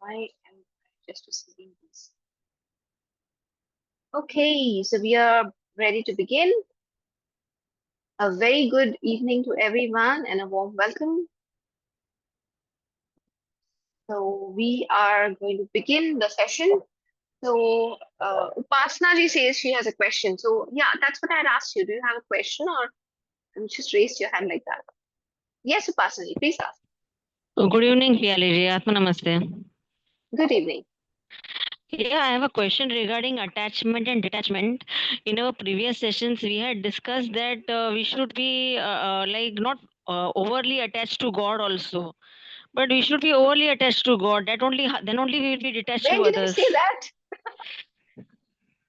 I am just receiving this. Okay, so we are ready to begin. A very good evening to everyone and a warm welcome. So we are going to begin the session. So Upasna ji says she has a question. So yeah, that's what I had asked you. Do you have a question or you just raised your hand like that? Yes, Upasna ji, please ask. Good evening, Piyali ji. Atma namaste. Good evening. Yeah, I have a question regarding attachment and detachment. In our previous sessions, we had discussed that we should be like not overly attached to God also, but we should be overly attached to God. That only then only we will be detached When to did I say others. that?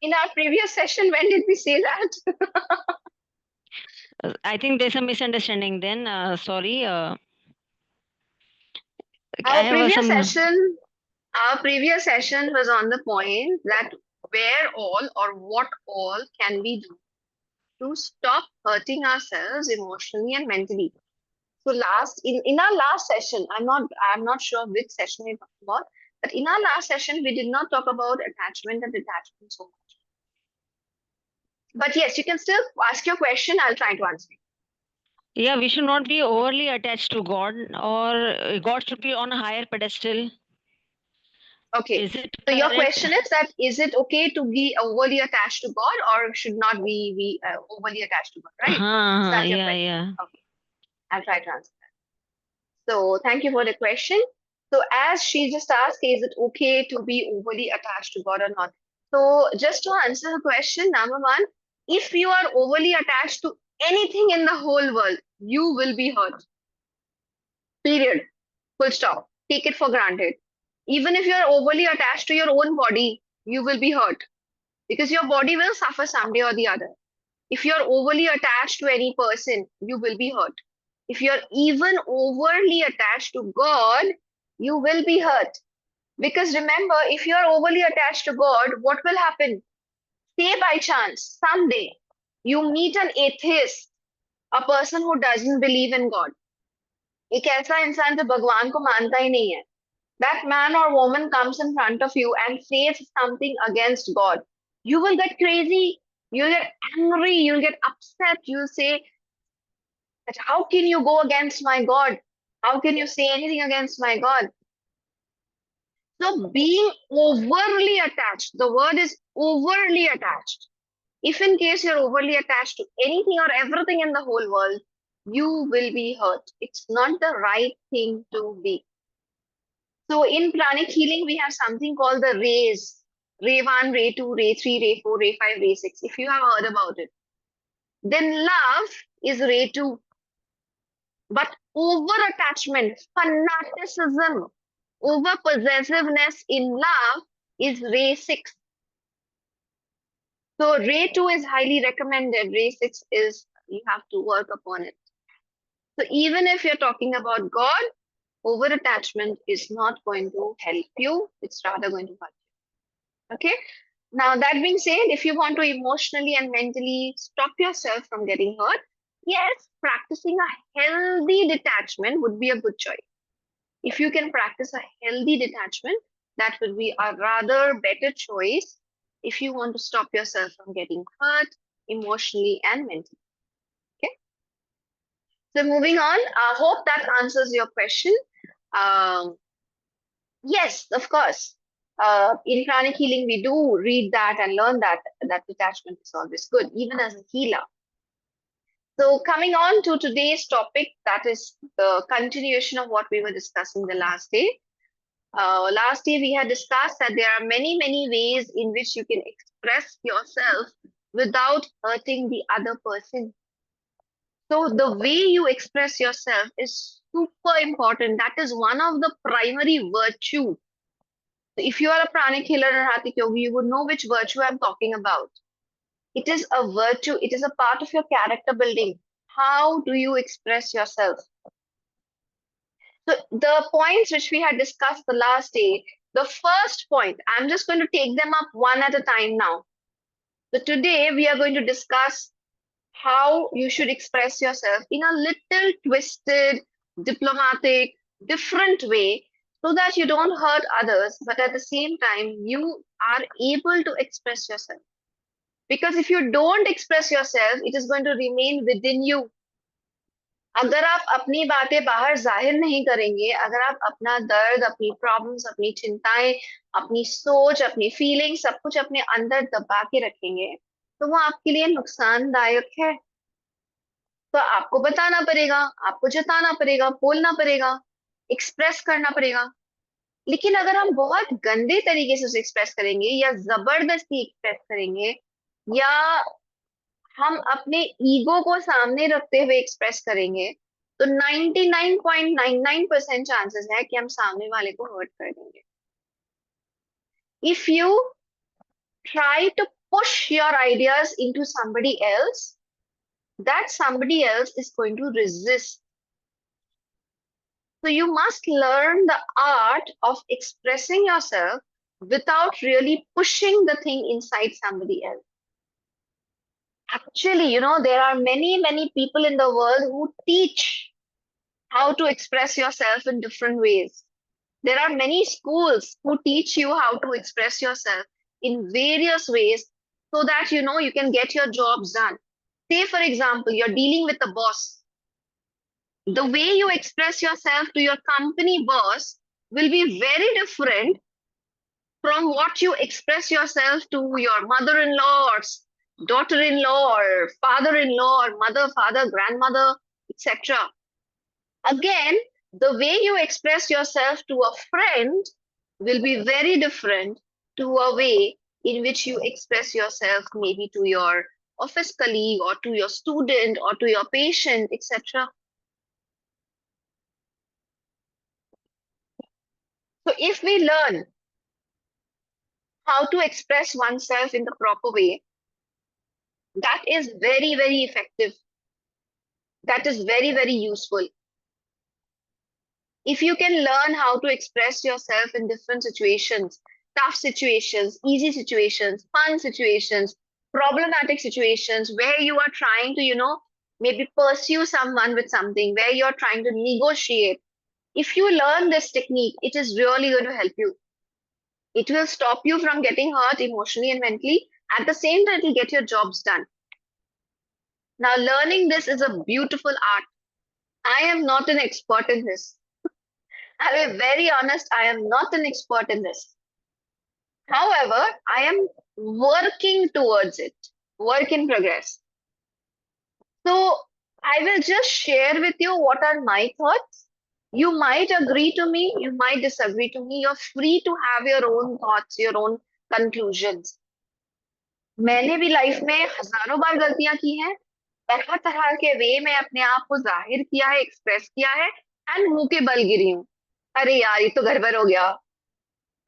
In our previous session, when did we say that? I think there's a misunderstanding. Then sorry. I Our have previous some. session Our previous session was on the point that where all or what all can we do to stop hurting ourselves emotionally and mentally. So in our last session, I'm not sure which session we talked about, but in our last session we did not talk about attachment and detachment so much. But yes, you can still ask your question. I'll try to answer it. Yeah, we should not be overly attached to God, or God should be on a higher pedestal. Okay. Is it So your correct? question is it okay to be overly attached to God or should not we be overly attached to God, right? Is that your Yeah, question? yeah. Okay. I'll try to answer that. So thank you for the question. So as she just asked, is it okay to be overly attached to God or not? So just to answer the question, number one, if you are overly attached to anything in the whole world, you will be hurt. Period. Full stop. Take it for granted. Even if you are overly attached to your own body, you will be hurt because your body will suffer someday or the other. If you're overly attached to any person, you will be hurt. If you're even overly attached to God, you will be hurt. Because remember, if you're overly attached to God, what will happen? Say by chance, someday, you meet an atheist, a person who doesn't believe in God. एक ऐसा इंसान जो भगवान को मानता ही नहीं है. That man or woman comes in front of you and says something against God. You will get crazy, you'll get angry, you'll get upset, you'll say, that how can you go against my God? How can you say anything against my God? So being overly attached, the word is overly attached. If in case you're overly attached to anything or everything in the whole world, you will be hurt. It's not the right thing to be. So in pranic healing, we have something called the rays. Ray 1, Ray 2, Ray 3, Ray 4, Ray 5, Ray 6. If you have heard about it. Then love is Ray 2. But over attachment, fanaticism, over possessiveness in love is Ray 6. So Ray 2 is highly recommended. Ray 6 is you have to work upon it. So even if you're talking about God, over attachment is not going to help you. It's rather going to hurt you. Okay. Now that being said, if you want to emotionally and mentally stop yourself from getting hurt, yes, practicing a healthy detachment would be a good choice. If you can practice a healthy detachment, that will be a rather better choice if you want to stop yourself from getting hurt emotionally and mentally. Okay. So moving on, I hope that answers your question. Um, yes, of course. In pranic healing, we do read that and learn that detachment is always good, even as a healer. So coming on to today's topic, that is the continuation of what we were discussing the last day. Last day we had discussed that there are many, many ways in which you can express yourself without hurting the other person. So the way you express yourself is super important. That is one of the primary virtue. If you are a pranic healer or Hathic yogi, you would know which virtue I'm talking about. It is a virtue. It is a part of your character building. How do you express yourself? So the points which we had discussed the last day, the first point, I'm just going to take them up one at a time now. So today we are going to discuss how you should express yourself in a little twisted, diplomatic, different way so that you don't hurt others, but at the same time, you are able to express yourself. Because if you don't express yourself, it is going to remain within you. अगर आप अपनी बातें बाहर जाहिर नहीं करेंगे, अगर आप अपना दर्द, अपनी प्रॉब्लम्स, अपनी चिंताएं, अपनी सोच, अपनी फीलिंग सब कुछ अपने अंदर दबा के रखेंगे, तो वो आपके लिए नुकसानदायक है। तो आपको बताना पड़ेगा, आपको जताना पड़ेगा, बोलना पड़ेगा, एक्सप्रेस करना पड़ेगा। लेकिन अगर हम बहुत गंदे तरीके से उसे एक्सप्रेस करेंगे या जबरदस्ती एक्सप्रेस करेंगे या हम अपने ईगो को सामने रखते हुए एक्सप्रेस करेंगे, तो 99.99% चांसेस है कि हम सामने वाले को हर्ट कर देंगे। If you try to push your ideas into somebody else, that somebody else is going to resist. So you must learn the art of expressing yourself without really pushing the thing inside somebody else. Actually, there are many, many people in the world who teach how to express yourself in different ways. There are many schools who teach you how to express yourself in various ways so that you can get your jobs done. Say, for example, you're dealing with a boss. The way you express yourself to your company boss will be very different from what you express yourself to your mother-in-law or daughter-in-law or father-in-law or mother, father, grandmother, etc. Again, the way you express yourself to a friend will be very different to a way in which you express yourself maybe to your office colleague or to your student or to your patient, etc. So if we learn how to express oneself in the proper way, that is very, very effective. That is very, very useful. If you can learn how to express yourself in different situations, tough situations, easy situations, fun situations, problematic situations, where you are trying to, maybe pursue someone with something, where you're trying to negotiate, if you learn this technique, it is really going to help you. It will stop you from getting hurt emotionally and mentally. At the same time, it will get your jobs done. Now, learning this is a beautiful art. I am not an expert in this. I'll be very honest, I am not an expert in this. However, I am working towards it, work in progress. So, I will just share with you what are my thoughts. You might agree to me, you might disagree to me. You're free to have your own thoughts, your own conclusions. मैंने भी life में हजारों बार गलतियां की हैं, तरह तरह के वे में अपने आप को जाहिर किया है, एक्सप्रेस किया है, एंड मुंह के बल गिरी हूँ। अरे यार ये तो गड़बड़ हो गया,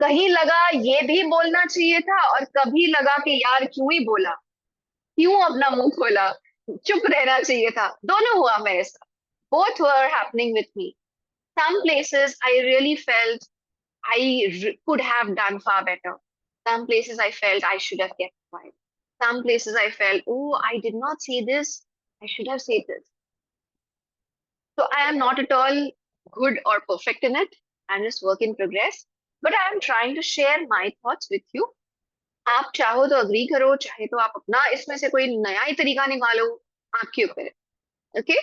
कहीं लगा ये भी बोलना चाहिए था और कभी लगा कि यार क्यों ही बोला, क्यों अपना मुंह खोला, चुप रहना चाहिए था। दोनों हुआ मेरे साथ, both were happening with me. Some places I really felt could have done far better. Some places I felt I should have kept quiet. Some places I felt, oh, I did not say this, I should have said this. So I am not at all good or perfect in it. I'm just work in progress. But I am trying to share my thoughts with you. आप चाहो तो agree करो, चाहे तो आप अपना इसमें से कोई नया ही तरीका निकालो, आपके ऊपर है। Okay?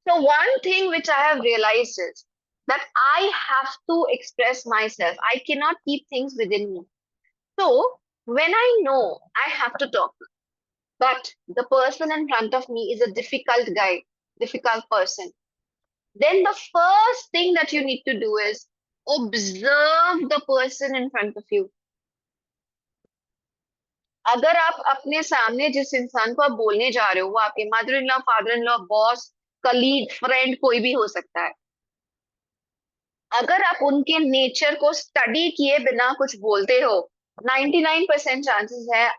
So one thing which I have realized is that I have to express myself. I cannot keep things within me. So when I know I have to talk, but the person in front of me is a difficult guy, difficult person, then the first thing that you need to do is observe the person in front of you. अगर आप अपने सामने जिस इंसान को आप बोलने जा रहे हो, वो आपके mother in law, father in law, boss, colleague, friend, कोई भी हो सकता है। अगर आप उनके नेचर को स्टडी किए बिना कुछ बोलते हो, 99% चांसेस है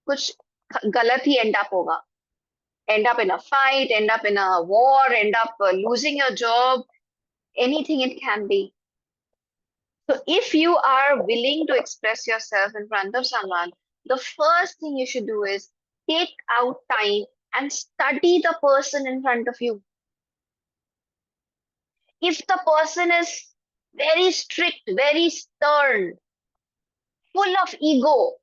कुछ गलत ही एंड अप होगा। End up in a fight, end up in a war, end up losing your job, anything it can be. So if you are willing to express yourself in front of someone, the first thing you should do is take out time and study the person in front of you. If the person is very strict, very stern, full of ego.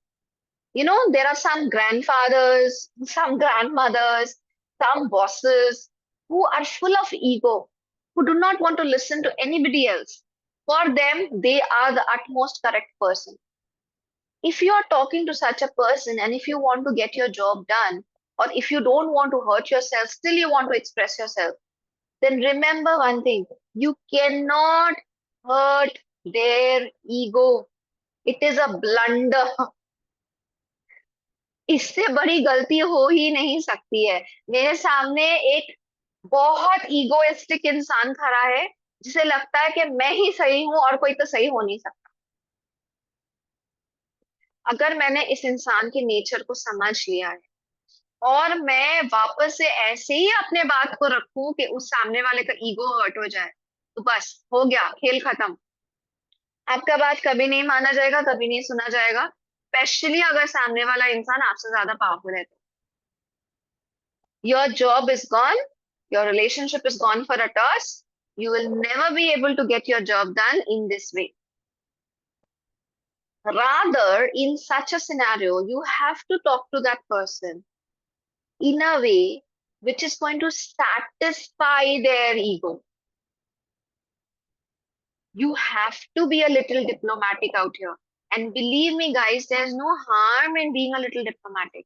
There are some grandfathers, some grandmothers, some bosses who are full of ego, who do not want to listen to anybody else. For them, they are the utmost correct person. If you are talking to such a person and if you want to get your job done, or if you don't want to hurt yourself, still you want to express yourself, then remember one thing, you cannot hurt their ego. It is a blunder. इससे बड़ी गलती हो ही नहीं सकती है। मेरे सामने एक बहुत ईगोइस्टिक इंसान खड़ा है जिसे लगता है कि मैं ही सही हूं और कोई तो सही हो नहीं सकता। अगर मैंने इस इंसान के नेचर को समझ लिया है और मैं वापस से ऐसे ही अपने बात को रखूं कि उस सामने वाले का ईगो हर्ट हो जाए, तो बस हो गया, खेल खत्म। आपका बात कभी नहीं माना जाएगा, कभी नहीं सुना जाएगा, स्पेशली अगर सामने वाला इंसान आपसे ज्यादा पावरफुल है तो। Your job is gone, your relationship is gone for a toss. You will never be able to get your job done in this way. Rather, in such a scenario, you have to talk to that person in a way which is going to satisfy their ego. You have to be a little diplomatic out here. And believe me, guys, there's no harm in being a little diplomatic.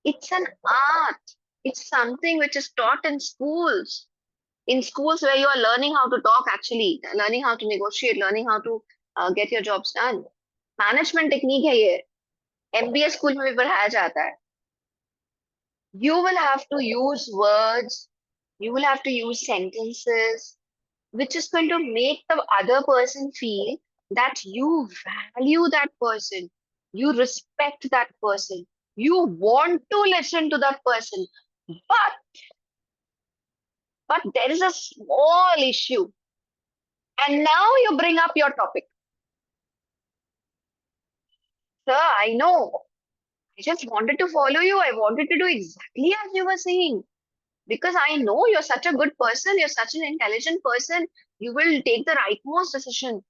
It's an art, it's something which is taught in schools where you are learning how to talk, actually learning how to negotiate, learning how to get your jobs done. Management technique है ये, MBA school में भी पढ़ाया जाता है। You will have to use words, you will have to use sentences which is going to make the other person feel that you value that person, you respect that person, you want to listen to that person. But there is a small issue, and now you bring up your topic. Sir, I know. I just wanted to follow you. I wanted to do exactly as you were saying. Because I know you're such a good person. You're such an intelligent person. You will take the rightmost decision.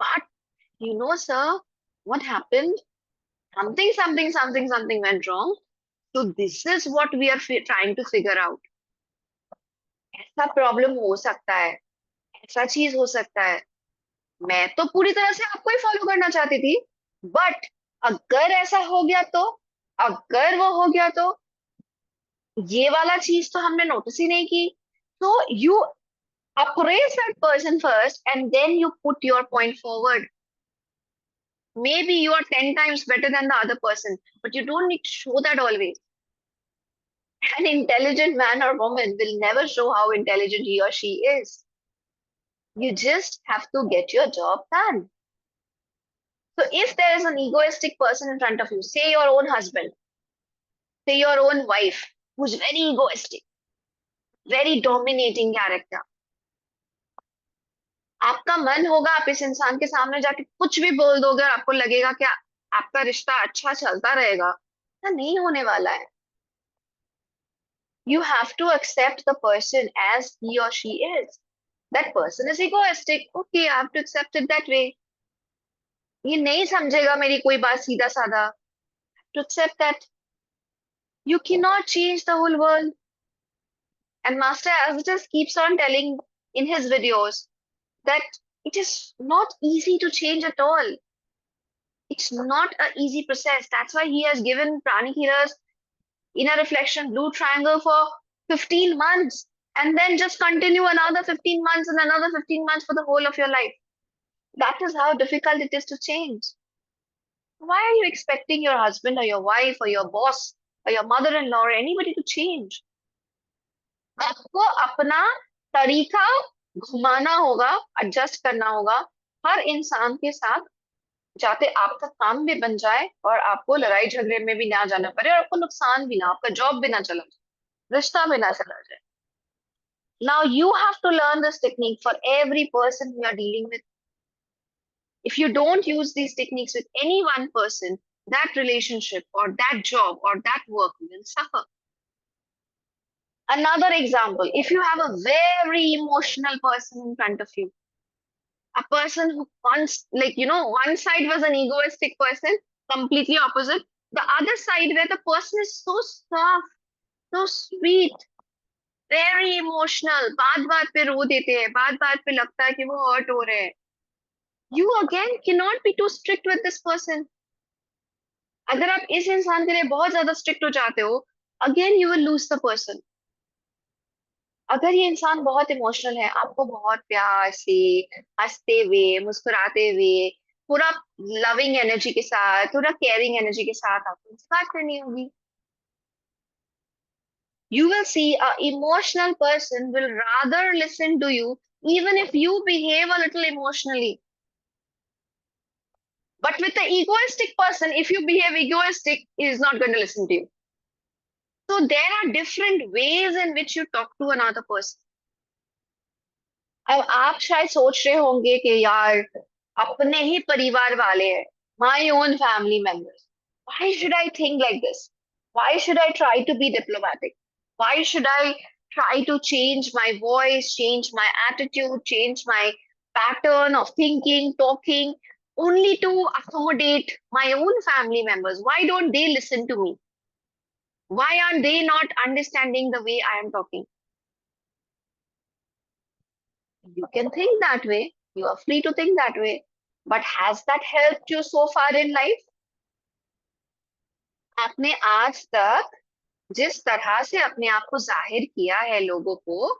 But, sir, what happened? Something went wrong. So this is what we are trying to figure out. ऐसा problem हो सकता है, ऐसा चीज हो सकता है। मैं तो पूरी तरह से आपको ही फॉलो करना चाहती थी, बट अगर ऐसा हो गया तो, अगर वो हो गया तो, ये वाला चीज तो हमने नोटिस ही नहीं की। तो you appraise that person first and then you put your point forward. Maybe you are 10 times better than the other person, but you don't need to show that always. An intelligent man or woman will never show how intelligent he or she is. You just have to get your job done. So if there is an egoistic person in front of you, say your own husband, say your own wife, who's very egoistic, very dominating character, आपका मन होगा आप इस इंसान के सामने जाके कुछ भी बोल दोगे और आपको लगेगा कि आपका रिश्ता अच्छा चलता रहेगा, ऐसा नहीं होने वाला है। You have to accept the person as he or she is. That person is egoistic. Okay, I have to accept it that way. ये नहीं समझेगा मेरी कोई बात सीधा साधा. To accept that you cannot change the whole world. And Master Aziz keeps on telling in his videos that it is not easy to change at all. It's not an easy process. That's why he has given Pranic Healers inner reflection blue triangle for 15 months and then just continue another 15 months and another 15 months for the whole of your life. That is how difficult it is to change. Why are you expecting your husband or your wife or your boss or your mother-in-law or anybody to change? आपको अपना तरीका घुमाना होगा, adjust करना होगा हर इंसान के साथ, जाते आपका काम भी बन जाए और आपको लड़ाई झगड़े में भी ना जाना पड़े और आपको नुकसान भी ना, आपका जॉब भी ना चला जाए, रिश्ता भी ना चला जाए। Now you have to learn this technique for every person you are dealing with. If you don't use these techniques with any one person, that relationship or that job or that work will suffer. Another example, if you have a very emotional person in front of you, A person who once, like, one side was an egoistic person, completely opposite. The other side where the person is so soft, so sweet, very emotional, बात बात पे रो देते हैं, बात बात पे लगता है कि वो हर्ट हो रहे हैं. You again cannot be too strict with this person. अगर आप इस इंसान के लिए बहुत ज्यादा स्ट्रिक्ट हो जाते हो, again you will lose the person. अगर ये इंसान बहुत इमोशनल है, आपको बहुत प्यार से, हंसते हुए, मुस्कुराते हुए, पूरा लविंग एनर्जी के साथ, पूरा केयरिंग एनर्जी के साथ आपको उनसे बात करनी होगी. You will see a emotional person will rather listen to you even if you behave a little emotionally. But with the egoistic person, if you behave egoistic, he is not going to listen to you. So there are different ways in which you talk to another person. अब आप शायद सोच रहे होंगे कि यार अपने ही परिवार वाले हैं, my own family members. Why should I think like this? Why should I try to be diplomatic? Why should I try to change my voice, change my attitude, change my pattern of thinking, talking, only to accommodate my own family members? Why don't they listen to me? Why are they not understanding the way I am talking? You can think that way. You are free to think that way. But has that helped you so far in life? आपने आज तक जिस तरह से अपने आप को जाहिर किया है लोगों को,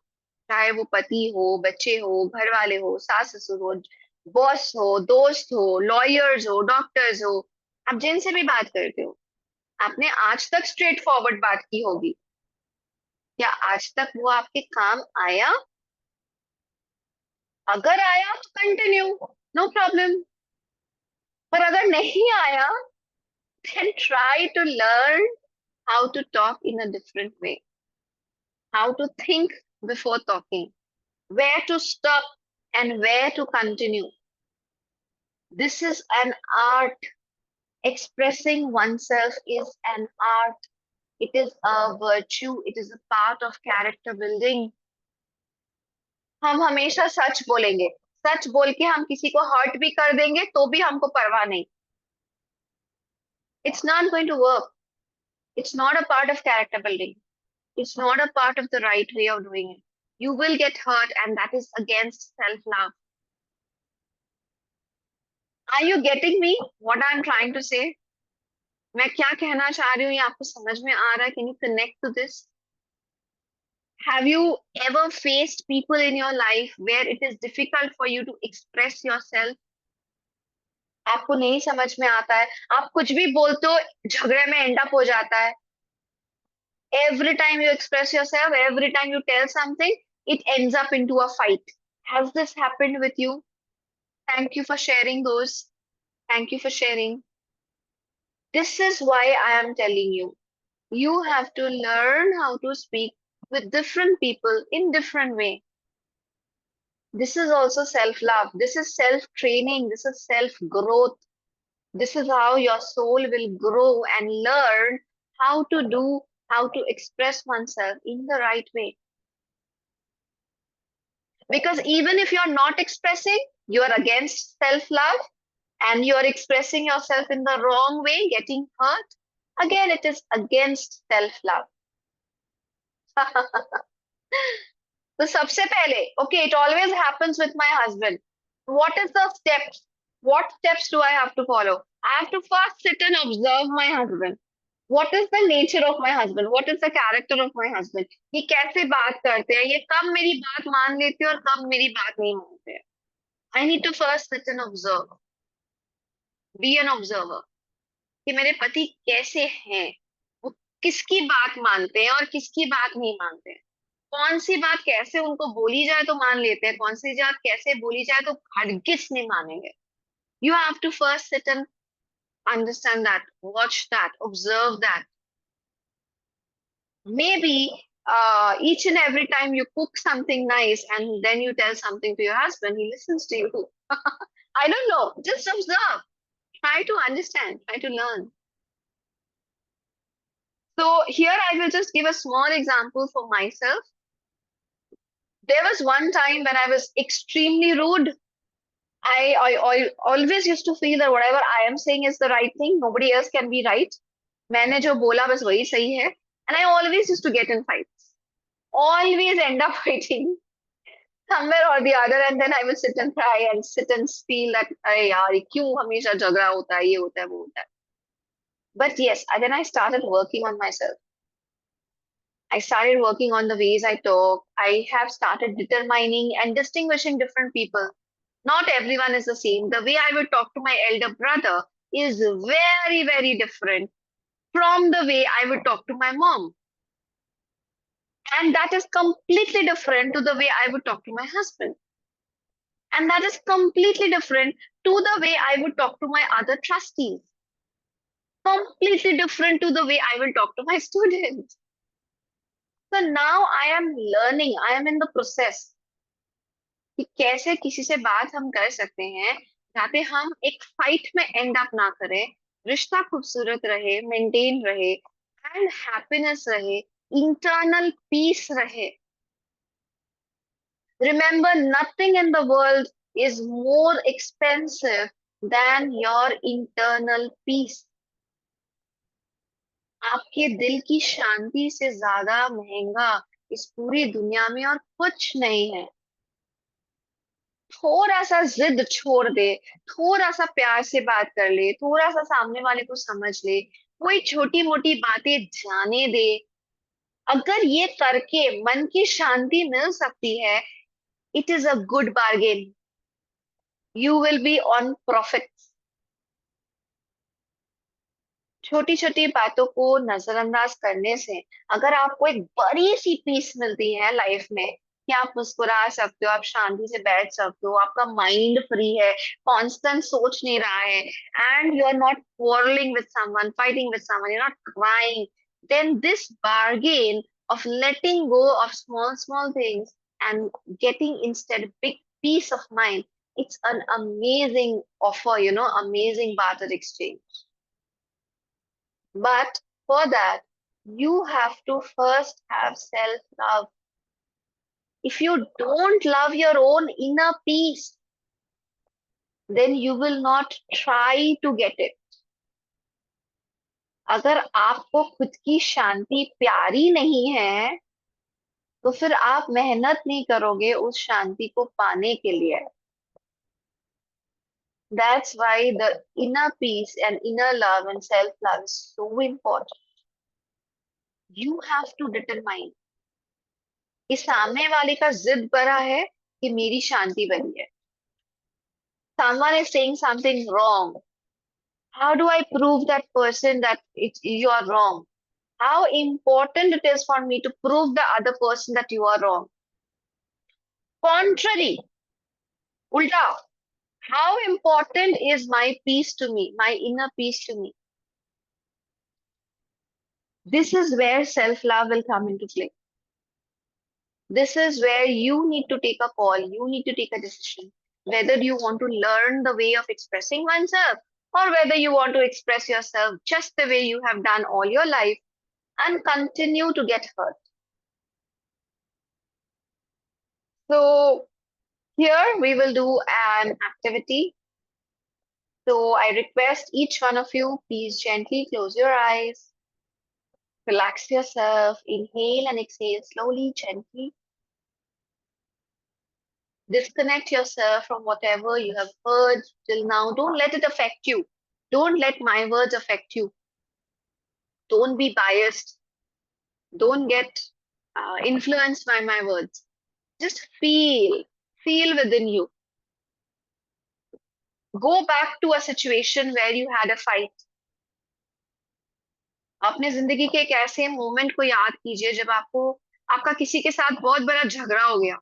चाहे वो पति हो, बच्चे हो, घर वाले हो, सास ससुर हो, बॉस हो, दोस्त हो, लॉयर्स हो, डॉक्टर्स हो, आप जिनसे भी बात करते हो, आपने आज तक स्ट्रेट फॉरवर्ड बात की होगी. क्या आज तक वो आपके काम आया? अगर आया तो कंटिन्यू, नो प्रॉब्लम. पर अगर नहीं आया, then try to learn how to talk in a different way, how to think before talking, where to stop and where to continue. This is an art. Expressing oneself is an art. It is a virtue. It is a part of character building. हम हमेशा सच बोलेंगे. सच बोल के हम किसी को hurt भी कर देंगे तो भी हमको परवाह नहीं. It's not going to work. It's not a part of character building. It's not a part of the right way of doing it. You will get hurt, and that is against self love. Are you getting me? What I'm trying to say? मैं क्या कहना चाह रही हूँ ये आपको समझ में आ रहा है? Can you connect to this? Have you ever faced people in your life where it is difficult for you to express yourself? आपको नहीं समझ में आता है, आप कुछ भी बोलते हो, झगड़े में एंड अप हो जाता है. Every time you express yourself, every time you tell something, it ends up into a fight. Has this happened with you? Thank you for sharing those. Thank you for sharing. This is why I am telling you. You have to learn how to speak with different people in different way. This is also self-love. This is self-training. This is self-growth. This is how your soul will grow and learn how to do, how to express oneself in the right way. Because even if you're not expressing, you're against self-love and you're expressing yourself in the wrong way, getting hurt, again, it is against self-love. तो सबसे पहले, okay, it always happens with my husband. What is the steps? What steps do I have to follow? I have to first sit and observe my husband. What is the nature of my husband? What is the character of my husband? ये कैसे बात करते हैं? ये कब मेरी बात मान लेते हैं और कब मेरी बात नहीं मानते हैं? I need to first sit and observe, be an observer. कि मेरे पति कैसे हैं, वो किसकी बात मानते हैं और किसकी बात नहीं मानते हैं, कौन सी बात कैसे उनको बोली जाए तो मान लेते हैं, कौन सी बात कैसे बोली जाए तो हरगिज नहीं मानेंगे. You have to first sit and understand that, watch that, observe that. Maybe each and every time you cook something nice and then you tell something to your husband, he listens to you. I don't know, just observe, try to understand, try to learn. So here I will just give a small example for myself. There was one time when I was extremely rude. I always used to feel that whatever I am saying is the right thing. Nobody else can be right. मैंने जो बोला बस वही सही है. And I always used to get in fights. Always end up fighting somewhere or the other, and then I would sit and cry and sit and feel that अरे यार ये क्यों हमेशा झगड़ा होता है, ये होता है वो होता है. But yes, then I started working on myself. I started working on the ways I talk. I have started determining and distinguishing different people. Not everyone is the same. The way I would talk to my elder brother is very, very different from the way I would talk to my mom. And that is completely different to the way I would talk to my husband. And that is completely different to the way I would talk to my other trustees. Completely different to the way I will talk to my students. So now I am learning, I am in the process कि कैसे किसी से बात हम कर सकते हैं जहाँ पे हम एक फाइट में एंड अप ना करें, रिश्ता खूबसूरत रहे, मेंटेन रहे एंड हैप्पीनेस रहे, इंटरनल पीस रहे. Remember, nothing in the world is more expensive than your internal peace. आपके दिल की शांति से ज्यादा महंगा इस पूरी दुनिया में और कुछ नहीं है. थोड़ा सा जिद छोड़ दे, थोड़ा सा प्यार से बात कर ले, थोड़ा सा सामने वाले को समझ ले, कोई छोटी मोटी बातें जाने दे. अगर ये करके मन की शांति मिल सकती है, it is a good bargain. You will be on profit. छोटी छोटी बातों को नजरअंदाज करने से अगर आपको एक बड़ी सी पीस मिलती है लाइफ में कि आप मुस्कुरा सकते हो, आप शांति से बैठ सकते हो, आपका माइंड फ्री है, कांस्टेंट सोच नहीं रहा है, and you are not quarreling with someone, fighting with someone, you're not crying, then this bargain of letting go of small things and getting instead big peace of mind, it's an amazing offer, amazing barter exchange. But for that, you have to first have self love. If you don't love your own inner peace, then you will not try to get it. अगर आपको खुद की शांति प्यारी नहीं है, तो फिर आप मेहनत नहीं करोगे उस शांति को पाने के लिए. That's why the inner peace and inner love and self love is so important. You have to determine कि सामने वाले का जिद बड़ा है कि मेरी शांति बनी है. Someone is saying something wrong. How do I prove that person that you are wrong? How important it is for me to prove the other person that you are wrong? Contrary, ulta, how important is my peace to me, my inner peace to me? This is where self love will come into play. This is where you need to take a call, you need to take a decision whether you want to learn the way of expressing oneself or whether you want to express yourself just the way you have done all your life and continue to get hurt. So, here we will do an activity. So, I request each one of you, please gently close your eyes, relax yourself, inhale and exhale slowly, gently. Disconnect yourself from whatever you have heard till now. Don't let it affect you. Don't let my words affect you. Don't be biased. Don't get influenced by my words. Just feel within you. Go back to a situation where you had a fight. अपने जिंदगी के एक ऐसे moment को याद कीजिए जब आपका किसी के साथ बहुत बड़ा झगड़ा हो गया.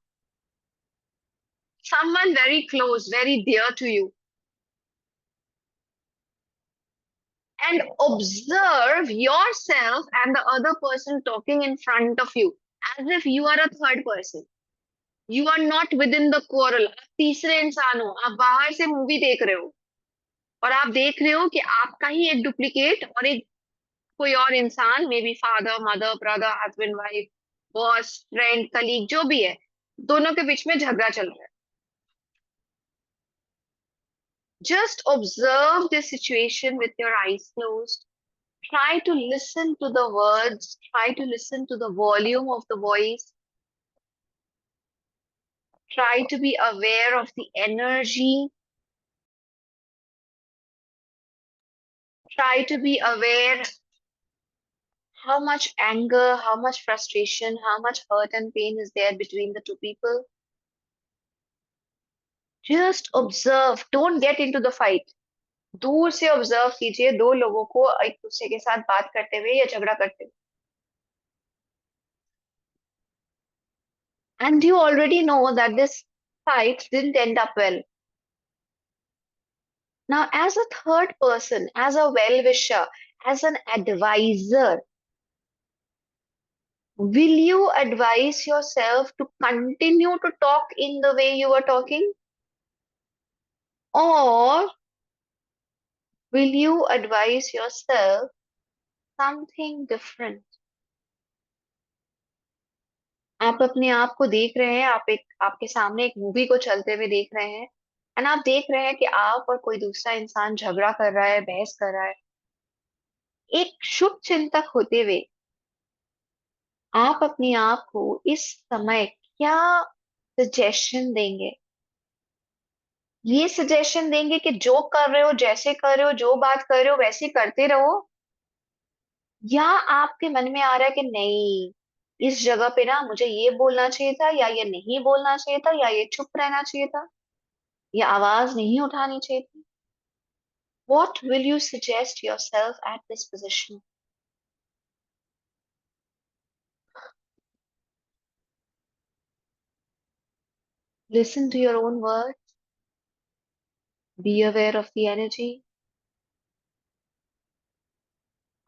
Someone very close, very dear to you. And observe yourself and the other person talking in front of you as if you are a third person. You are not within the quarrel. आप तीसरे इंसान हो, आप बाहर से movie देख रहे हो और आप देख रहे हो कि आपका ही एक डुप्लीकेट और एक कोई और इंसान, may be father, mother, brother, husband, wife, boss, friend, colleague, जो भी है, दोनों के बीच में झगड़ा चल रहा है. Just observe the situation with your eyes closed. Try to listen to the words, try to listen to the volume of the voice, try to be aware of the energy, try to be aware how much anger, how much frustration, how much hurt and pain is there between the two people. Just observe, don't get into the fight. दूर से observe कीजिए दो लोगों को एक दूसरे के साथ बात करते हुए या झगड़ा करते हुए. And you already know that this fight didn't end up well. Now, as a third person, as a well-wisher, as an advisor, will you advise yourself to continue to talk in the way you were talking? Or will you advise yourself something different? आप अपने आप को देख रहे हैं, आप एक आपके सामने एक मूवी को चलते हुए देख रहे हैं, एंड आप देख रहे हैं कि आप और कोई दूसरा इंसान झगड़ा कर रहा है, बहस कर रहा है. एक शुभ चिंतक होते हुए आप अपने आप को इस समय क्या सजेशन देंगे? ये सजेशन देंगे कि जो कर रहे हो, जैसे कर रहे हो, जो बात कर रहे हो वैसे करते रहो, या आपके मन में आ रहा है कि नहीं, इस जगह पे ना मुझे ये बोलना चाहिए था, या ये नहीं बोलना चाहिए था, या ये चुप रहना चाहिए था, या आवाज नहीं उठानी चाहिए थी. What will you suggest yourself at this position? Listen to your own words. Be aware of the energy.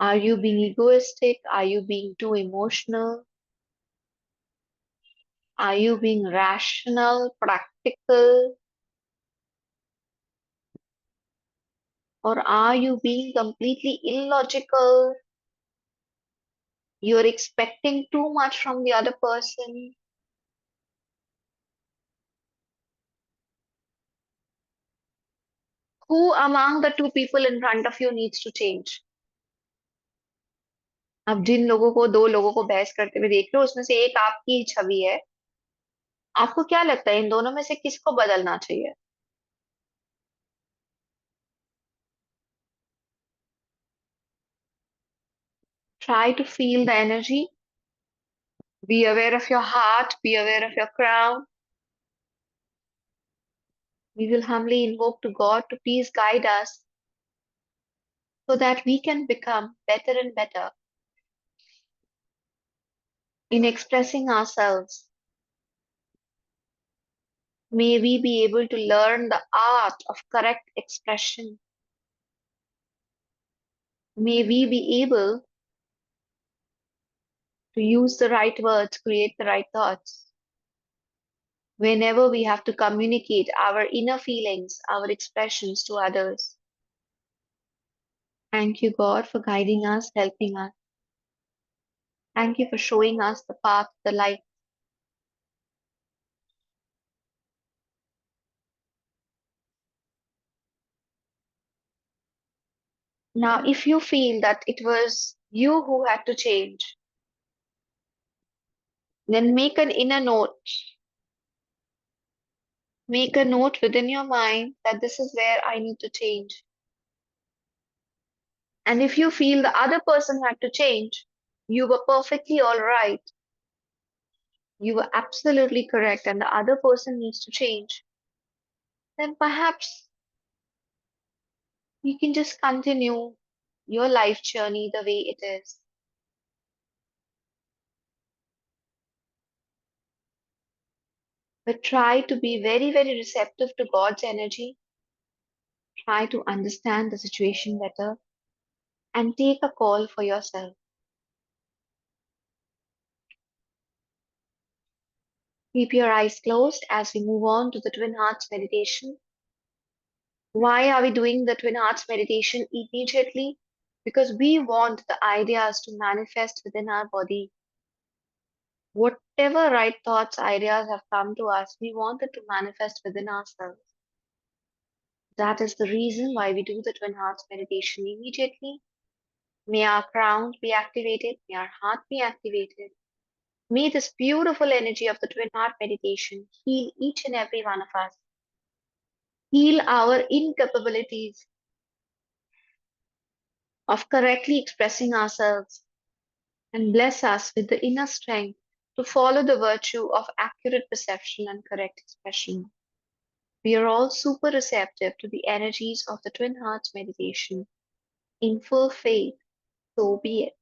Are you being egoistic? Are you being too emotional? Are you being rational, practical? Or are you being completely illogical? You're expecting too much from the other person. Who among the two people in front of you needs to change? अब जिन लोगों को दो लोगों को बहस करते हुए देख रहे हो उसमें से एक आपकी ही छवि है. आपको क्या लगता है इन दोनों में से किसको बदलना चाहिए? Try to feel the energy. Be aware of your heart. Be aware of your crown. We will humbly invoke to God to please guide us so that we can become better and better in expressing ourselves. May we be able to learn the art of correct expression. May we be able to use the right words, create the right thoughts. Whenever we have to communicate our inner feelings, our expressions to others. Thank you, God, for guiding us, helping us. Thank you for showing us the path, the light. Now, if you feel that it was you who had to change, then make an inner note. Make a note within your mind that this is where I need to change. And if you feel the other person had to change, you were perfectly all right. You were absolutely correct, and the other person needs to change. Then perhaps you can just continue your life journey the way it is. But try to be very, very receptive to God's energy. Try to understand the situation better and take a call for yourself. Keep your eyes closed as we move on to the Twin Hearts meditation. Why are we doing the Twin Hearts meditation immediately? Because we want the ideas to manifest within our body. Whatever right thoughts, ideas have come to us, we want it to manifest within ourselves. That is the reason why we do the Twin Hearts meditation immediately. May our crown be activated, may our heart be activated. May this beautiful energy of the Twin Heart meditation heal each and every one of us, heal our incapabilities of correctly expressing ourselves, and bless us with the inner strength to follow the virtue of accurate perception and correct expression. We are all super receptive to the energies of the Twin Hearts meditation. In full faith, so be it.